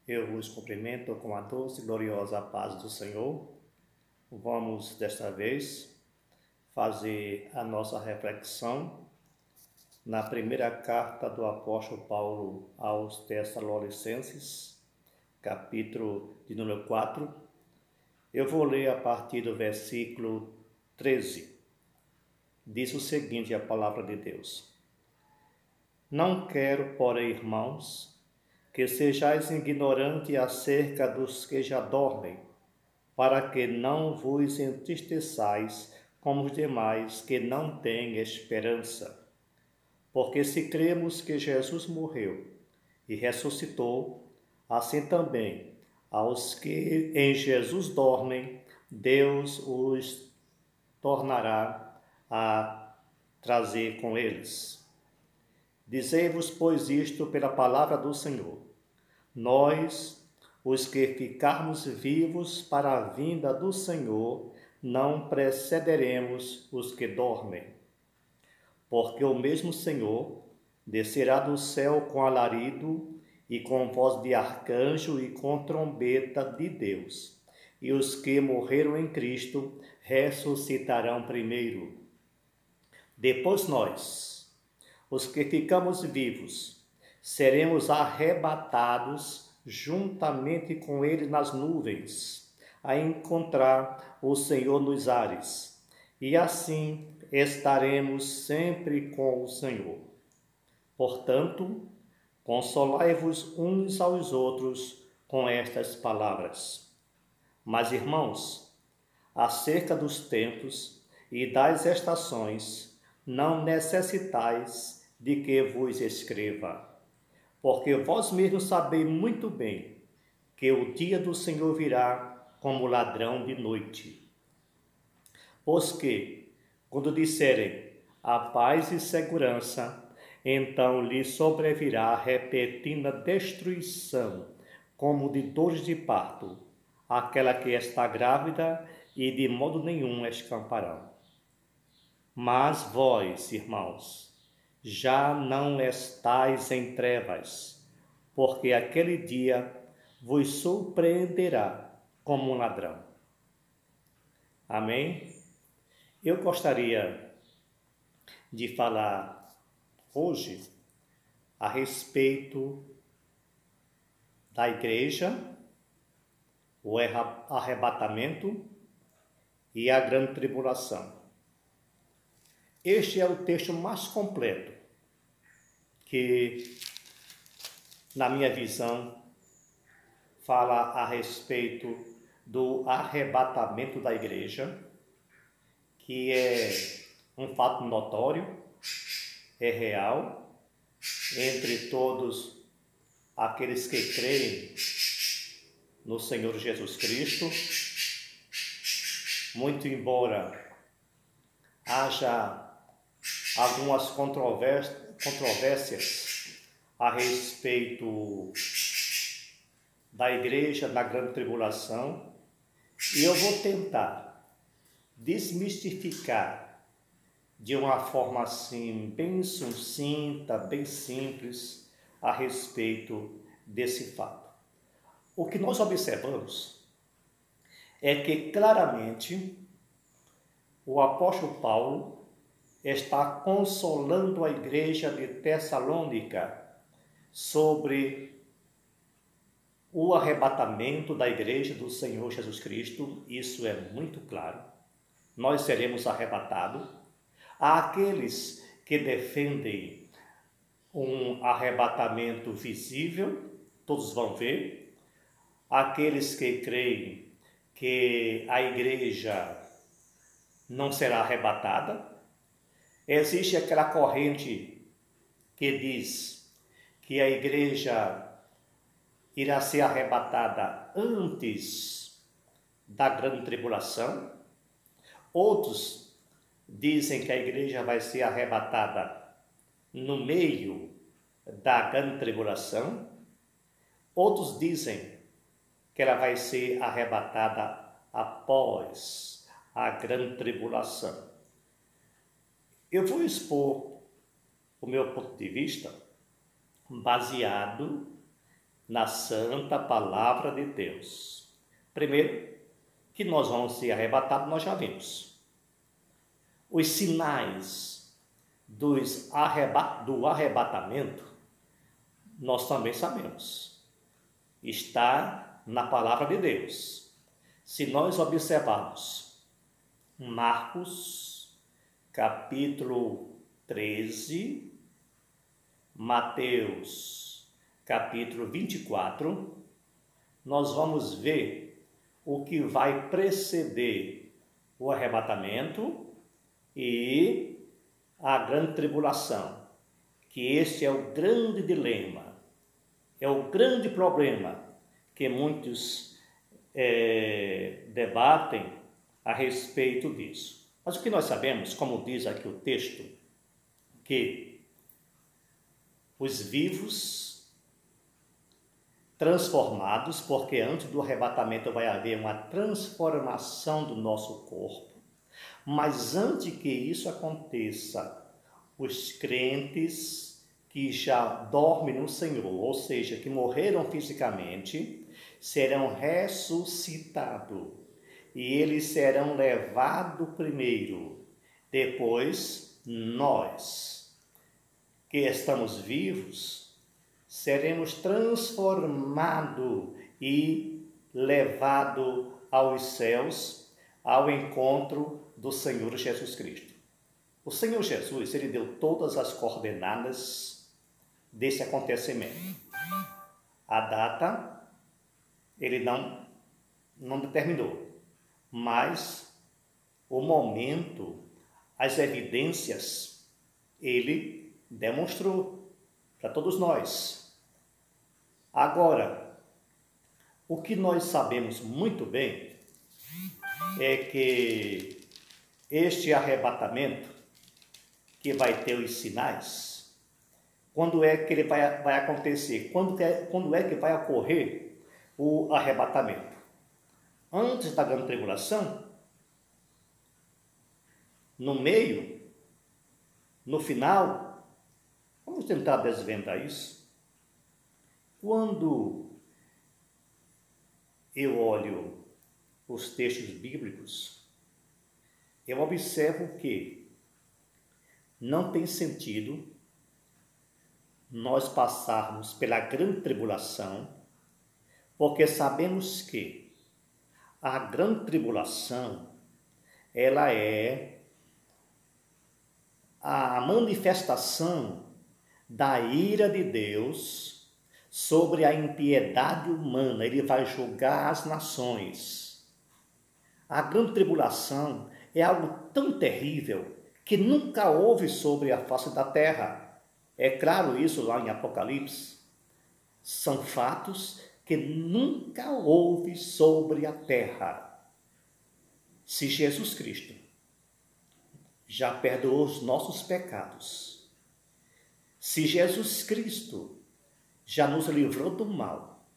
Eu vos cumprimento com a doce e gloriosa paz do Senhor. Vamos, desta vez, fazer a nossa reflexão na primeira carta do apóstolo Paulo aos Tessalonicenses, capítulo de número 4. Eu vou ler a partir do versículo 13. Diz o seguinte a palavra de Deus: Não quero, porém, irmãos, que sejais ignorantes acerca dos que já dormem, para que não vos entristeçais como os demais que não têm esperança. Porque se cremos que Jesus morreu e ressuscitou, assim também aos que em Jesus dormem, Deus os tornará a trazer com eles. Dizei-vos, pois, isto pela palavra do Senhor: nós, os que ficarmos vivos para a vinda do Senhor, não precederemos os que dormem. Porque o mesmo Senhor descerá do céu com alarido e com voz de arcanjo e com trombeta de Deus, e os que morreram em Cristo ressuscitarão primeiro. Depois nós, os que ficamos vivos, seremos arrebatados juntamente com ele nas nuvens, a encontrar o Senhor nos ares, e assim estaremos sempre com o Senhor. Portanto, consolai-vos uns aos outros com estas palavras. Mas, irmãos, acerca dos tempos e das estações, não necessitais de que vos escreva, porque vós mesmos sabeis muito bem que o dia do Senhor virá como ladrão de noite. Pois que, quando disserem a paz e segurança, então lhe sobrevirá repentina destruição, como de dores de parto, aquela que está grávida, e de modo nenhum escaparão. Mas vós, irmãos, já não estáis em trevas, porque aquele dia vos surpreenderá como um ladrão. Amém? Eu gostaria de falar hoje a respeito da igreja, o arrebatamento e a grande tribulação. Este é o texto mais completo que, na minha visão, fala a respeito do arrebatamento da igreja, que é um fato notório, é real, entre todos aqueles que creem no Senhor Jesus Cristo. Muito embora haja algumas controvérsias a respeito da igreja na grande tribulação, e eu vou tentar desmistificar de uma forma assim bem sucinta, bem simples, a respeito desse fato. O que nós observamos é que claramente o apóstolo Paulo está consolando a igreja de Tessalônica sobre o arrebatamento da igreja do Senhor Jesus Cristo. Isso é muito claro. Nós seremos arrebatados. Há aqueles que defendem um arrebatamento visível, todos vão ver. Aqueles que creem que a igreja não será arrebatada. Existe aquela corrente que diz que a igreja irá ser arrebatada antes da grande tribulação. Outros dizem que a igreja vai ser arrebatada no meio da grande tribulação. Outros dizem que ela vai ser arrebatada após a grande tribulação. Eu vou expor o meu ponto de vista baseado na santa palavra de Deus. Primeiro, que nós vamos ser arrebatados, nós já vimos. Os sinais do arrebatamento, nós também sabemos. Está na palavra de Deus. Se nós observarmos Marcos, capítulo 13, Mateus, capítulo 24, nós vamos ver o que vai preceder o arrebatamento e a grande tribulação, que este é o grande dilema, é o grande problema que muitos debatem a respeito disso. Mas o que nós sabemos, como diz aqui o texto, que os vivos transformados, porque antes do arrebatamento vai haver uma transformação do nosso corpo, mas antes que isso aconteça, os crentes que já dormem no Senhor, ou seja, que morreram fisicamente, serão ressuscitados e eles serão levados primeiro. Depois, nós, que estamos vivos, seremos transformados e levados aos céus, ao encontro do Senhor Jesus Cristo. O Senhor Jesus, ele deu todas as coordenadas desse acontecimento. A data, ele não determinou, mas o momento, as evidências, ele demonstrou para todos nós. Agora, o que nós sabemos muito bem é que este arrebatamento, que vai ter os sinais, quando é que ele vai acontecer? Quando é que vai ocorrer o arrebatamento? Antes da grande tribulação? No meio? No final? Vamos tentar desvendar isso. Quando eu olho os textos bíblicos, eu observo que não tem sentido nós passarmos pela grande tribulação, porque sabemos que a grande tribulação, ela é a manifestação da ira de Deus sobre a impiedade humana. Ele vai julgar as nações. A grande tribulação é algo tão terrível que nunca houve sobre a face da terra. É claro isso lá em Apocalipse. São fatos que nunca houve sobre a terra. Se Jesus Cristo já perdoou os nossos pecados, se Jesus Cristo já nos livrou do mal,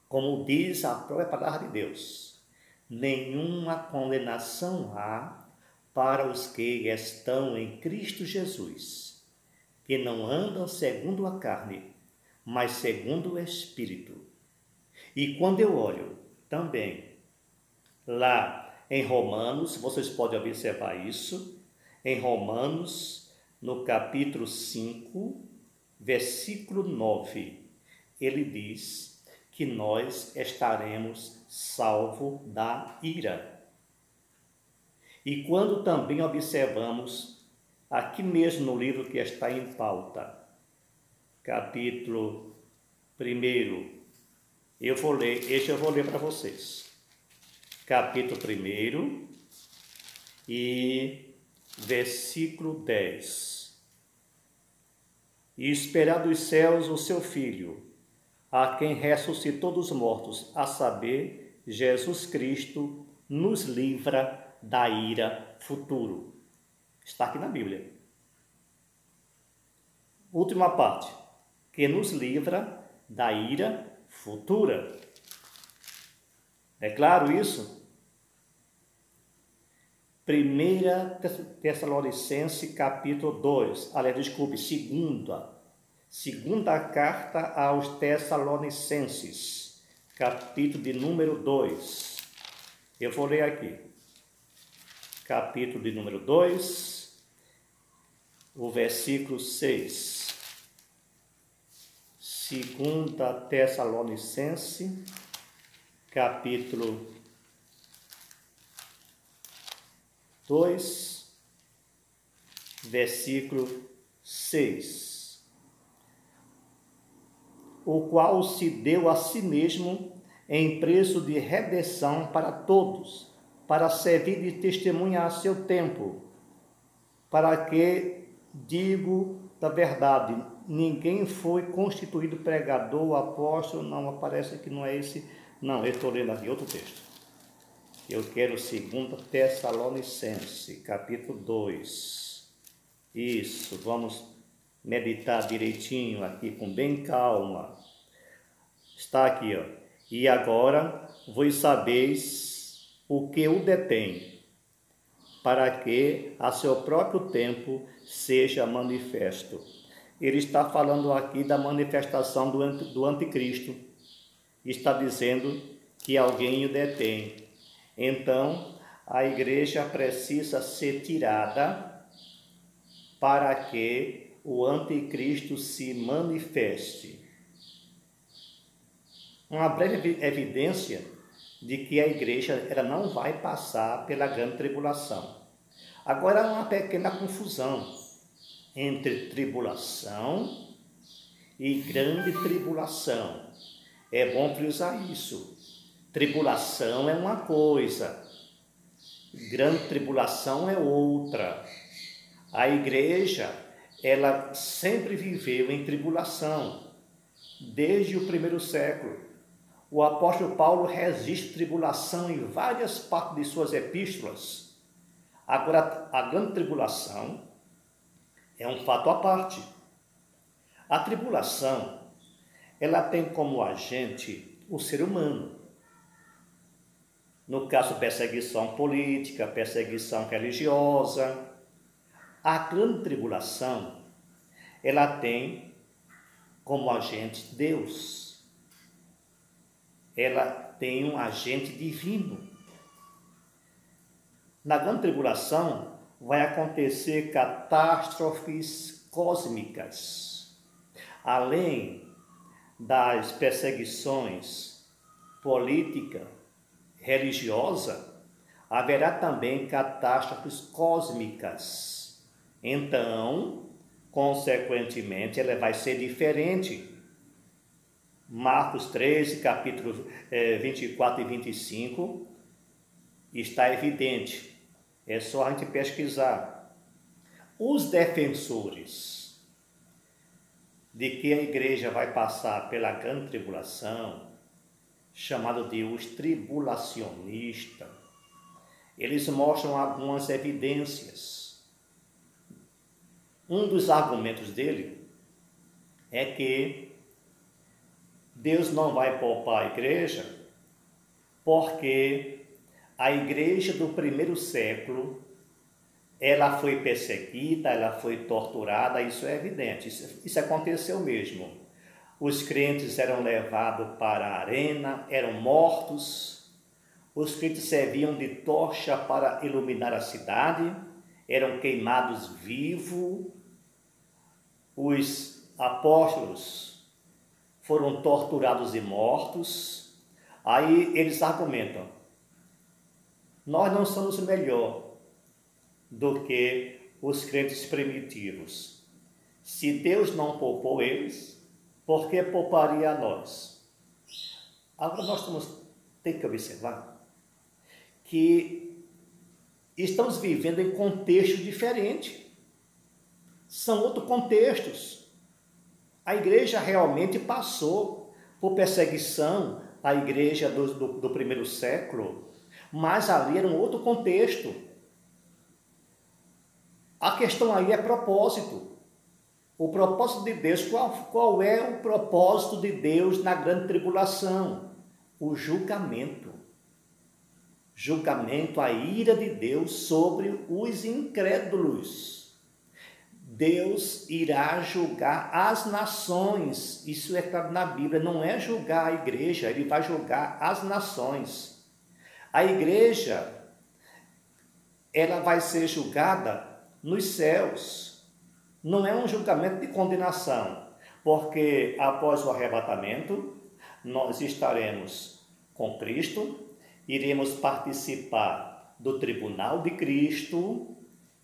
como diz a própria palavra de Deus, nenhuma condenação há para os que estão em Cristo Jesus, que não andam segundo a carne, mas segundo o Espírito. E quando eu olho também lá em Romanos, vocês podem observar isso, em Romanos, no capítulo 5, versículo 9, ele diz que nós estaremos salvos da ira. E quando também observamos, aqui mesmo no livro que está em pauta, capítulo 1, eu vou ler para vocês. Capítulo 1 e versículo 10. E esperar dos céus o seu Filho, a quem ressuscitou dos mortos, a saber, Jesus Cristo, nos livra da ira futuro. Está aqui na Bíblia. Última parte, que nos livra da ira futura. É claro isso? 1 Tessalonicenses capítulo 2, segunda carta aos Tessalonicenses, capítulo de número 2. Eu vou ler aqui, capítulo de número 2, o versículo 6. Segunda Tessalonicenses, capítulo 2, versículo 6. O qual se deu a si mesmo em preço de redenção para todos, para servir de testemunha a seu tempo, para que, digo da verdade, ninguém foi constituído pregador, apóstolo, não aparece aqui, não é esse, não, eu estou lendo aqui outro texto. Eu quero 2 Tessalonicenses, capítulo 2. Isso, vamos meditar direitinho aqui, com bem calma. Está aqui, ó. E agora vós sabeis o que o detém, para que a seu próprio tempo seja manifesto. Ele está falando aqui da manifestação do anticristo. Está dizendo que alguém o detém. Então, a igreja precisa ser tirada para que o anticristo se manifeste. Uma breve evidência de que a igreja ela não vai passar pela grande tribulação. Agora, há uma pequena confusão entre tribulação e grande tribulação. É bom frisar isso. Tribulação é uma coisa, grande tribulação é outra. A igreja, ela sempre viveu em tribulação, desde o primeiro século. O apóstolo Paulo resiste tribulação em várias partes de suas epístolas. Agora, a grande tribulação é um fato à parte. A tribulação, ela tem como agente o ser humano. No caso, perseguição política, perseguição religiosa. A grande tribulação, ela tem como agente Deus. Ela tem um agente divino. Na grande tribulação, vai acontecer catástrofes cósmicas. Além das perseguições políticas, religiosa, haverá também catástrofes cósmicas. Então, consequentemente, ela vai ser diferente. Marcos 13, capítulo 24 e 25, está evidente. É só a gente pesquisar. Os defensores de que a igreja vai passar pela grande tribulação, chamado de os tribulacionistas, eles mostram algumas evidências. Um dos argumentos dele é que Deus não vai poupar a igreja porque a igreja do primeiro século, ela foi perseguida, ela foi torturada, isso é evidente, isso aconteceu mesmo. Os crentes eram levados para a arena, eram mortos. Os crentes serviam de tocha para iluminar a cidade, eram queimados vivos. Os apóstolos foram torturados e mortos. Aí eles argumentam: nós não somos melhor do que os crentes primitivos. Se Deus não poupou eles, por que pouparia a nós? Agora nós temos que observar que estamos vivendo em contextos diferentes. São outros contextos. A igreja realmente passou por perseguição, a igreja do primeiro século, mas ali era um outro contexto. A questão aí é propósito. O propósito de Deus, qual é o propósito de Deus na grande tribulação? O julgamento. julgamento, a ira de Deus sobre os incrédulos. Deus irá julgar as nações, isso é claro na Bíblia, não é julgar a igreja, ele vai julgar as nações. A igreja, ela vai ser julgada nos céus, não é um julgamento de condenação, porque após o arrebatamento, nós estaremos com Cristo, iremos participar do tribunal de Cristo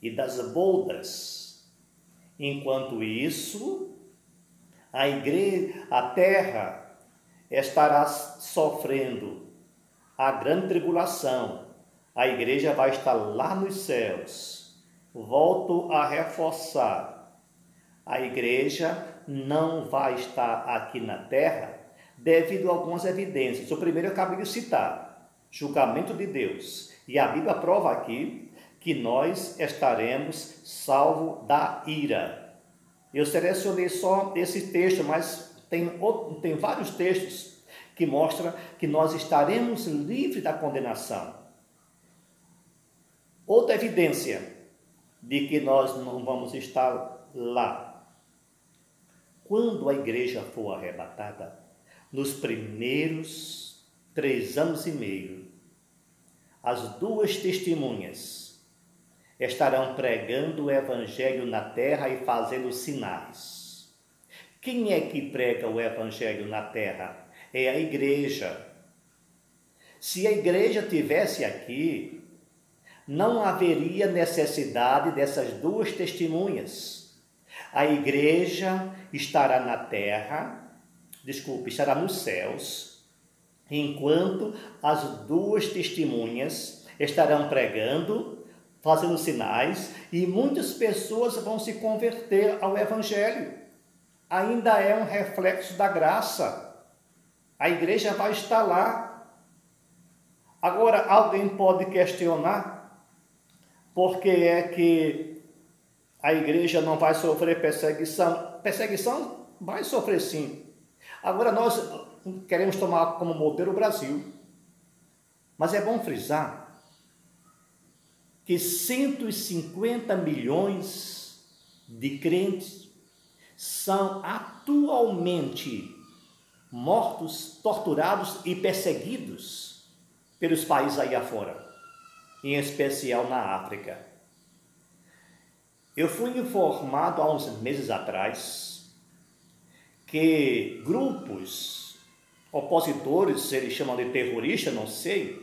e das bodas. Enquanto isso, a terra estará sofrendo a grande tribulação. A igreja vai estar lá nos céus. Volto a reforçar. A igreja não vai estar aqui na terra devido a algumas evidências. O primeiro eu acabei de citar, julgamento de Deus. E a Bíblia prova aqui que nós estaremos salvos da ira. Eu selecionei só esse texto, mas tem vários textos que mostram que nós estaremos livres da condenação. Outra evidência de que nós não vamos estar lá. Quando a igreja for arrebatada, nos primeiros 3 anos e meio, as 2 testemunhas estarão pregando o evangelho na terra e fazendo sinais. Quem é que prega o evangelho na terra? É a igreja. Se a igreja tivesse aqui, não haveria necessidade dessas 2 testemunhas. A igreja estará na terra, estará nos céus, enquanto as 2 testemunhas estarão pregando, fazendo sinais, e muitas pessoas vão se converter ao evangelho. Ainda é um reflexo da graça. A igreja vai estar lá. Agora, alguém pode questionar por que é que a igreja não vai sofrer perseguição? Perseguição vai sofrer sim. Agora, nós queremos tomar como modelo o Brasil. Mas é bom frisar que 150 milhões de crentes são atualmente mortos, torturados e perseguidos pelos países aí afora, em especial na África. Eu fui informado há uns meses atrás que grupos opositores, eles chamam de terroristas, não sei,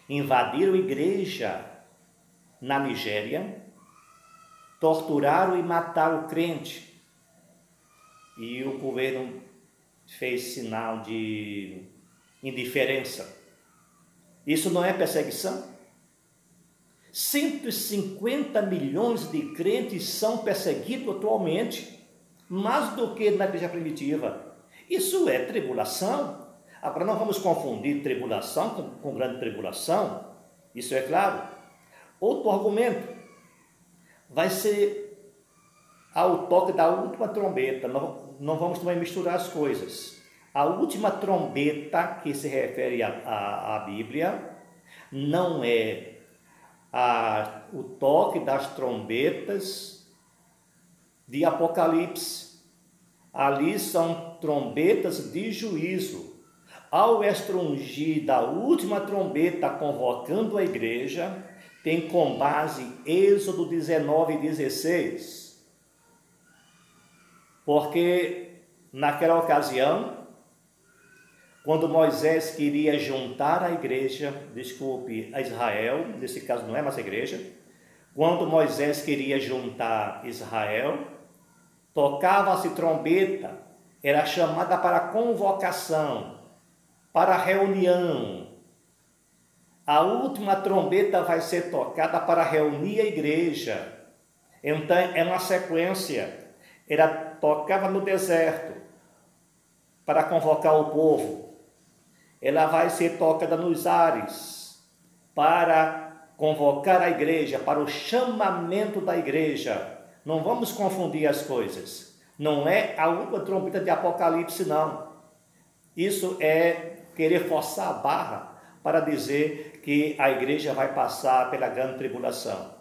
invadiram a igreja na Nigéria, torturaram e mataram o crente. E o governo fez sinal de indiferença. Isso não é perseguição? 150 milhões de crentes são perseguidos atualmente, mais do que na igreja primitiva. Isso é tribulação. Agora não vamos confundir tribulação com grande tribulação, isso é claro. Outro argumento vai ser ao toque da última trombeta. Não vamos também misturar as coisas. A última trombeta que se refere à Bíblia não é o toque das trombetas de Apocalipse. Ali são trombetas de juízo. Ao estrungir da última trombeta convocando a igreja, tem com base Êxodo 19:16. Porque naquela ocasião, quando Moisés queria juntar a igreja, a Israel, nesse caso não é mais a igreja, quando Moisés queria juntar Israel, tocava-se trombeta, era chamada para convocação, para reunião. A última trombeta vai ser tocada para reunir a igreja. Então é uma sequência. Ela tocava no deserto para convocar o povo. Ela vai ser tocada nos ares para convocar a igreja, para o chamamento da igreja. Não vamos confundir as coisas. Não é a última trombeta de Apocalipse, não. Isso é querer forçar a barra para dizer que a igreja vai passar pela grande tribulação.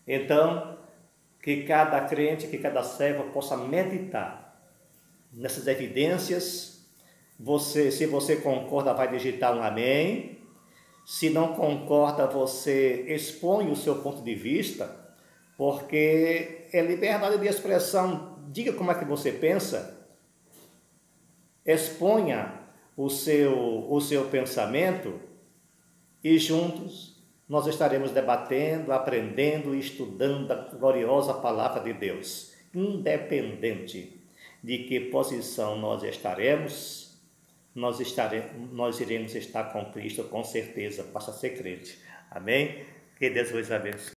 Então, que cada crente, que cada servo possa meditar nessas evidências. Se você concorda, vai digitar um amém. Se não concorda, você expõe o seu ponto de vista, porque é liberdade de expressão. Diga como é que você pensa, exponha o seu pensamento e juntos nós estaremos debatendo, aprendendo e estudando a gloriosa palavra de Deus. Independente de que posição nós estaremos, nós iremos estar com Cristo com certeza, basta ser crente. Amém? Que Deus vos abençoe.